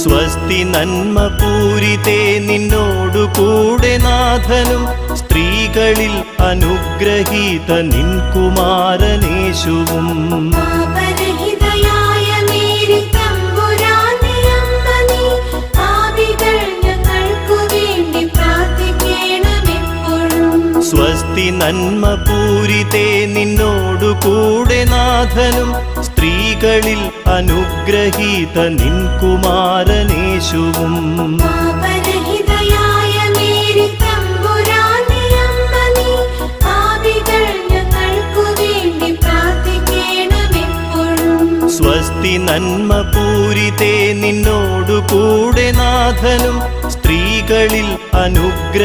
സ്വസ്തി നന്മ പൂരിതേ നിന്നോടു കൂടെ നാഥനും സ്ത്രീകളിൽ അനുഗ്രഹീത നിൻ കുമാരനേശുവും. സ്വസ്തി നന്മ പൂരിതേ നിന്നോടു കൂടെ നാഥനും സ്ത്രീകളിൽ അനുഗ്രഹീത നിൻ കുമാരനേശുവും. സ്വസ്തി നന്മ പൂരിതേ നിന്നോടു കൂടെ നാഥനും സ്ത്രീകളിൽ അനുഗ്രഹീത